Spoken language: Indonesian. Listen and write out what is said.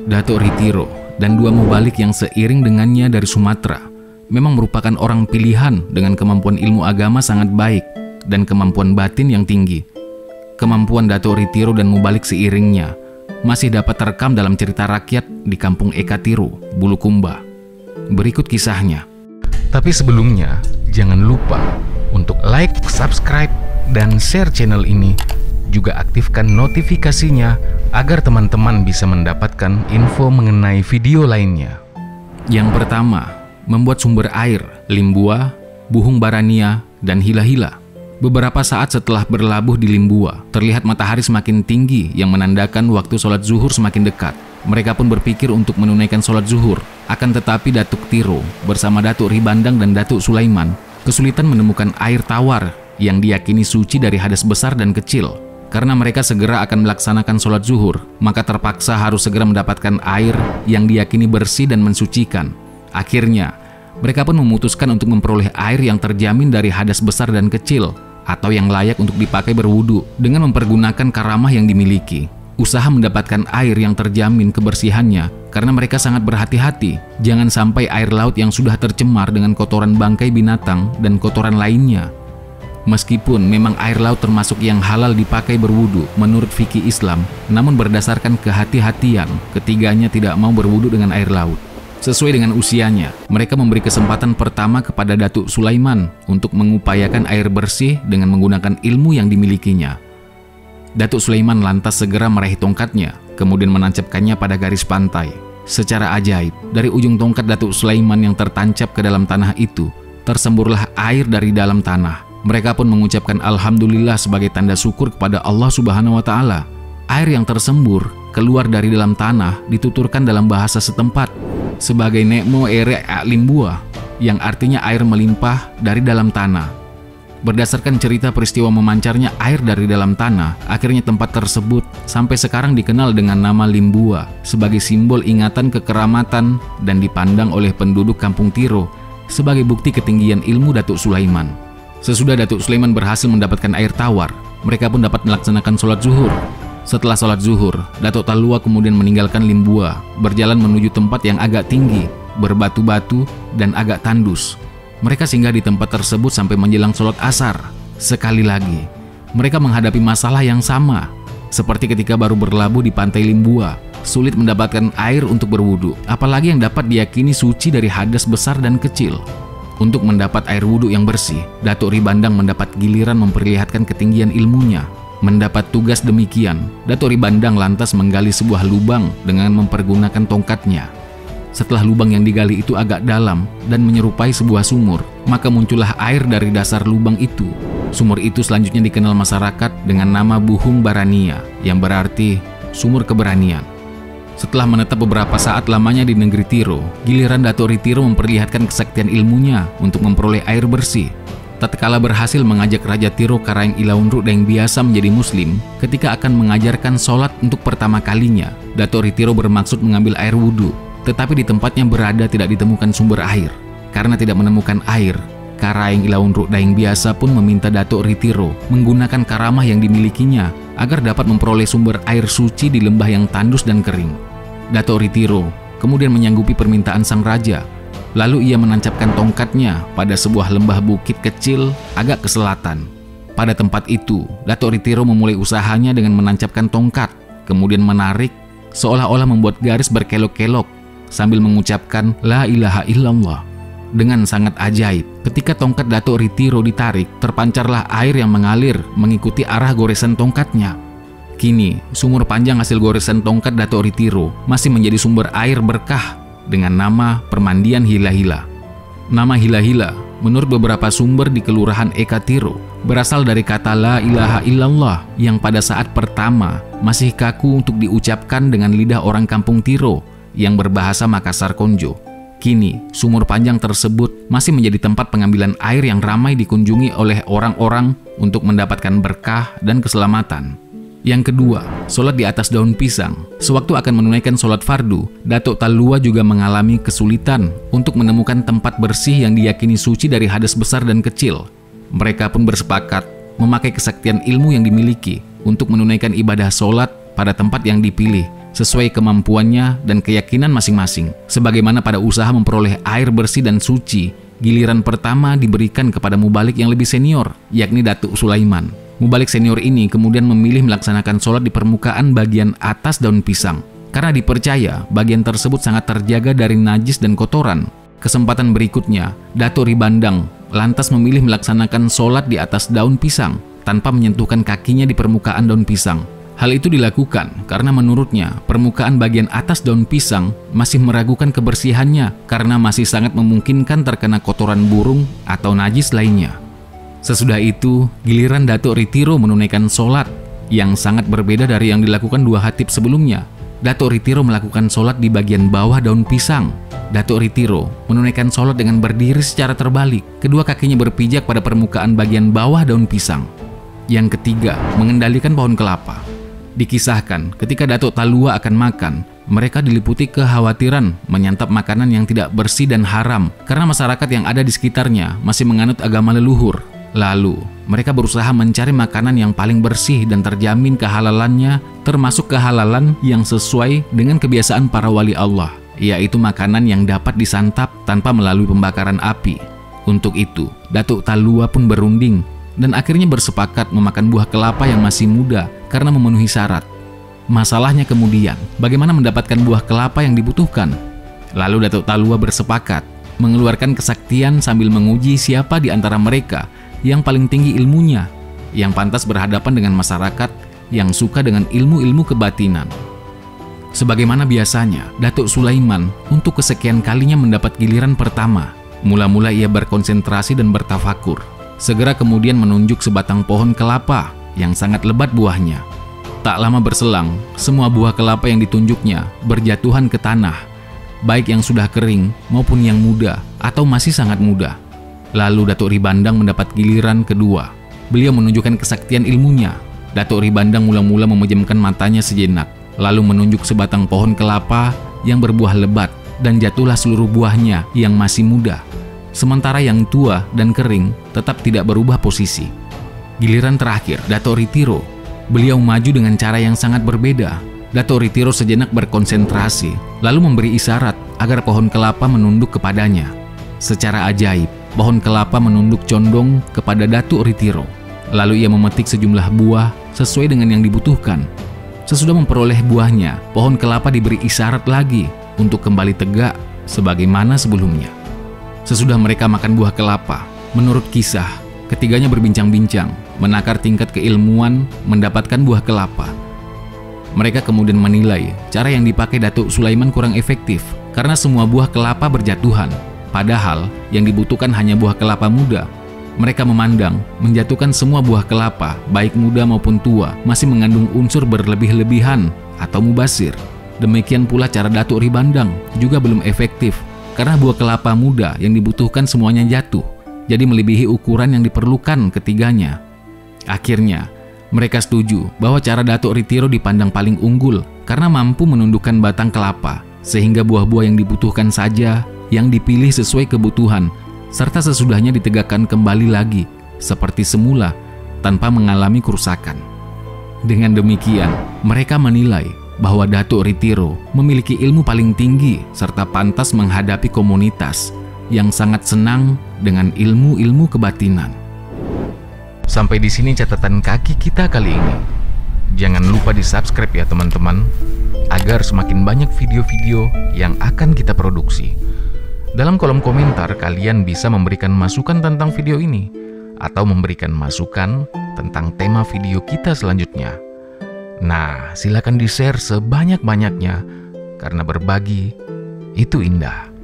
Datuk Ritiro dan dua mubalik yang seiring dengannya dari Sumatera memang merupakan orang pilihan dengan kemampuan ilmu agama sangat baik dan kemampuan batin yang tinggi. Kemampuan Datuk Ritiro dan mubalik seiringnya masih dapat terekam dalam cerita rakyat di kampung Ekatiro, Bulukumba. Berikut kisahnya. Tapi sebelumnya, jangan lupa untuk like, subscribe, dan share channel ini. Juga aktifkan notifikasinya agar teman-teman bisa mendapatkan info mengenai video lainnya. Yang pertama, membuat sumber air, Limbua, Buhung Barania, dan Hila-Hila. Beberapa saat setelah berlabuh di Limbua, terlihat matahari semakin tinggi yang menandakan waktu sholat zuhur semakin dekat. Mereka pun berpikir untuk menunaikan sholat zuhur. Akan tetapi Datuk Tiro bersama Datuk Ribandang dan Datuk Sulaiman kesulitan menemukan air tawar yang diyakini suci dari hadas besar dan kecil. Karena mereka segera akan melaksanakan sholat zuhur, maka terpaksa harus segera mendapatkan air yang diyakini bersih dan mensucikan. Akhirnya, mereka pun memutuskan untuk memperoleh air yang terjamin dari hadas besar dan kecil, atau yang layak untuk dipakai berwudu dengan mempergunakan karamah yang dimiliki. Usaha mendapatkan air yang terjamin kebersihannya karena mereka sangat berhati-hati. Jangan sampai air laut yang sudah tercemar dengan kotoran bangkai binatang dan kotoran lainnya. Meskipun memang air laut termasuk yang halal dipakai berwudu menurut fikih Islam, namun berdasarkan kehati-hatian, ketiganya tidak mau berwudu dengan air laut. Sesuai dengan usianya, mereka memberi kesempatan pertama kepada Datuk Sulaiman untuk mengupayakan air bersih dengan menggunakan ilmu yang dimilikinya. Datuk Sulaiman lantas segera meraih tongkatnya, kemudian menancapkannya pada garis pantai. Secara ajaib, dari ujung tongkat Datuk Sulaiman yang tertancap ke dalam tanah itu, tersemburlah air dari dalam tanah. Mereka pun mengucapkan Alhamdulillah sebagai tanda syukur kepada Allah Subhanahu wa Ta'ala. Air yang tersembur keluar dari dalam tanah dituturkan dalam bahasa setempat sebagai Nekmo Ere Limbua, yang artinya air melimpah dari dalam tanah. Berdasarkan cerita peristiwa memancarnya air dari dalam tanah, akhirnya tempat tersebut sampai sekarang dikenal dengan nama Limbua sebagai simbol ingatan kekeramatan dan dipandang oleh penduduk kampung Tiro sebagai bukti ketinggian ilmu Datuk Sulaiman. Sesudah Datuk Sulaiman berhasil mendapatkan air tawar, mereka pun dapat melaksanakan sholat zuhur. Setelah sholat zuhur, Datuk Talua kemudian meninggalkan Limbua, berjalan menuju tempat yang agak tinggi, berbatu-batu, dan agak tandus. Mereka singgah di tempat tersebut sampai menjelang sholat asar. Sekali lagi, mereka menghadapi masalah yang sama. Seperti ketika baru berlabuh di pantai Limbua, sulit mendapatkan air untuk berwudu, apalagi yang dapat diyakini suci dari hadas besar dan kecil. Untuk mendapat air wudhu yang bersih, Datuk Ribandang mendapat giliran memperlihatkan ketinggian ilmunya. Mendapat tugas demikian, Datuk Ribandang lantas menggali sebuah lubang dengan mempergunakan tongkatnya. Setelah lubang yang digali itu agak dalam dan menyerupai sebuah sumur, maka muncullah air dari dasar lubang itu. Sumur itu selanjutnya dikenal masyarakat dengan nama Buhung Barania, yang berarti sumur keberanian. Setelah menetap beberapa saat lamanya di negeri Tiro, giliran Datuk Ritiro memperlihatkan kesaktian ilmunya untuk memperoleh air bersih. Tatkala berhasil mengajak Raja Tiro Karaeng Ilaunruk yang biasa menjadi muslim, ketika akan mengajarkan sholat untuk pertama kalinya, Datuk Ritiro bermaksud mengambil air wudhu, tetapi di tempatnya berada tidak ditemukan sumber air. Karena tidak menemukan air, Karaeng Ilaunruk yang biasa pun meminta Datuk Ritiro menggunakan karamah yang dimilikinya agar dapat memperoleh sumber air suci di lembah yang tandus dan kering. Datuk Ritiro kemudian menyanggupi permintaan sang raja. Lalu ia menancapkan tongkatnya pada sebuah lembah bukit kecil agak ke selatan. Pada tempat itu, Datuk Ritiro memulai usahanya dengan menancapkan tongkat, kemudian menarik, seolah-olah membuat garis berkelok-kelok, sambil mengucapkan La ilaha illallah. Dengan sangat ajaib, ketika tongkat Datuk Ritiro ditarik, terpancarlah air yang mengalir mengikuti arah goresan tongkatnya. Kini, sumur panjang hasil goresan tongkat Datuk Ritiro masih menjadi sumber air berkah dengan nama Permandian Hila-Hila. Nama Hila-Hila, menurut beberapa sumber di Kelurahan Ekatiro, berasal dari kata La ilaha illallah yang pada saat pertama masih kaku untuk diucapkan dengan lidah orang kampung Tiro yang berbahasa Makassar Konjo. Kini, sumur panjang tersebut masih menjadi tempat pengambilan air yang ramai dikunjungi oleh orang-orang untuk mendapatkan berkah dan keselamatan. Yang kedua, sholat di atas daun pisang. Sewaktu akan menunaikan sholat fardu, Datuk Talua juga mengalami kesulitan untuk menemukan tempat bersih yang diyakini suci dari hadas besar dan kecil. Mereka pun bersepakat memakai kesaktian ilmu yang dimiliki untuk menunaikan ibadah sholat pada tempat yang dipilih sesuai kemampuannya dan keyakinan masing-masing. Sebagaimana pada usaha memperoleh air bersih dan suci, giliran pertama diberikan kepada mubalik yang lebih senior, yakni Datuk Sulaiman. Mubalik senior ini kemudian memilih melaksanakan sholat di permukaan bagian atas daun pisang, karena dipercaya bagian tersebut sangat terjaga dari najis dan kotoran. Kesempatan berikutnya, Datuk Ribandang lantas memilih melaksanakan sholat di atas daun pisang, tanpa menyentuhkan kakinya di permukaan daun pisang. Hal itu dilakukan karena menurutnya permukaan bagian atas daun pisang masih meragukan kebersihannya karena masih sangat memungkinkan terkena kotoran burung atau najis lainnya. Sesudah itu, giliran Datuk Ritiro menunaikan sholat yang sangat berbeda dari yang dilakukan 2 khatib sebelumnya. Datuk Ritiro melakukan sholat di bagian bawah daun pisang. Datuk Ritiro menunaikan sholat dengan berdiri secara terbalik, kedua kakinya berpijak pada permukaan bagian bawah daun pisang. Yang ketiga, mengendalikan pohon kelapa. Dikisahkan ketika Datuk Talua akan makan, mereka diliputi kekhawatiran menyantap makanan yang tidak bersih dan haram karena masyarakat yang ada di sekitarnya masih menganut agama leluhur. Lalu, mereka berusaha mencari makanan yang paling bersih dan terjamin kehalalannya, termasuk kehalalan yang sesuai dengan kebiasaan para wali Allah, yaitu makanan yang dapat disantap tanpa melalui pembakaran api. Untuk itu, Datuk Talua pun berunding dan akhirnya bersepakat memakan buah kelapa yang masih muda karena memenuhi syarat. Masalahnya kemudian, bagaimana mendapatkan buah kelapa yang dibutuhkan? Lalu Datuk Talua bersepakat mengeluarkan kesaktian sambil menguji siapa di antara mereka yang paling tinggi ilmunya, yang pantas berhadapan dengan masyarakat yang suka dengan ilmu-ilmu kebatinan. Sebagaimana biasanya, Datuk Sulaiman untuk kesekian kalinya mendapat giliran pertama. Mula-mula ia berkonsentrasi dan bertafakur. Segera kemudian menunjuk sebatang pohon kelapa yang sangat lebat buahnya. Tak lama berselang, semua buah kelapa yang ditunjuknya berjatuhan ke tanah, baik yang sudah kering maupun yang muda atau masih sangat muda. Lalu Datuk Ribandang mendapat giliran kedua. Beliau menunjukkan kesaktian ilmunya. Datuk Ribandang mula-mula memejamkan matanya sejenak, lalu menunjuk sebatang pohon kelapa yang berbuah lebat dan jatuhlah seluruh buahnya yang masih muda. Sementara yang tua dan kering tetap tidak berubah posisi. Giliran terakhir, Datuk Ritiro. Beliau maju dengan cara yang sangat berbeda. Datuk Ritiro sejenak berkonsentrasi, lalu memberi isyarat agar pohon kelapa menunduk kepadanya. Secara ajaib, pohon kelapa menunduk condong kepada Datuk Ritiro. Lalu ia memetik sejumlah buah sesuai dengan yang dibutuhkan. Sesudah memperoleh buahnya, pohon kelapa diberi isyarat lagi untuk kembali tegak sebagaimana sebelumnya. Sesudah mereka makan buah kelapa, menurut kisah, ketiganya berbincang-bincang, menakar tingkat keilmuan mendapatkan buah kelapa. Mereka kemudian menilai cara yang dipakai Datuk Sulaiman kurang efektif karena semua buah kelapa berjatuhan, padahal yang dibutuhkan hanya buah kelapa muda. Mereka memandang menjatuhkan semua buah kelapa, baik muda maupun tua, masih mengandung unsur berlebih-lebihan atau mubasir. Demikian pula cara Datuk Ribandang juga belum efektif, karena buah kelapa muda yang dibutuhkan semuanya jatuh, jadi melebihi ukuran yang diperlukan ketiganya. Akhirnya, mereka setuju bahwa cara Datuk Ritiro dipandang paling unggul karena mampu menundukkan batang kelapa, sehingga buah-buah yang dibutuhkan saja yang dipilih sesuai kebutuhan, serta sesudahnya ditegakkan kembali lagi, seperti semula, tanpa mengalami kerusakan. Dengan demikian, mereka menilai bahwa Datuk Ritiro memiliki ilmu paling tinggi serta pantas menghadapi komunitas yang sangat senang dengan ilmu-ilmu kebatinan. Sampai di sini catatan kaki kita kali ini. Jangan lupa di-subscribe ya teman-teman, agar semakin banyak video-video yang akan kita produksi. Dalam kolom komentar kalian bisa memberikan masukan tentang video ini atau memberikan masukan tentang tema video kita selanjutnya. Nah, silakan di-share sebanyak-banyaknya karena berbagi itu indah.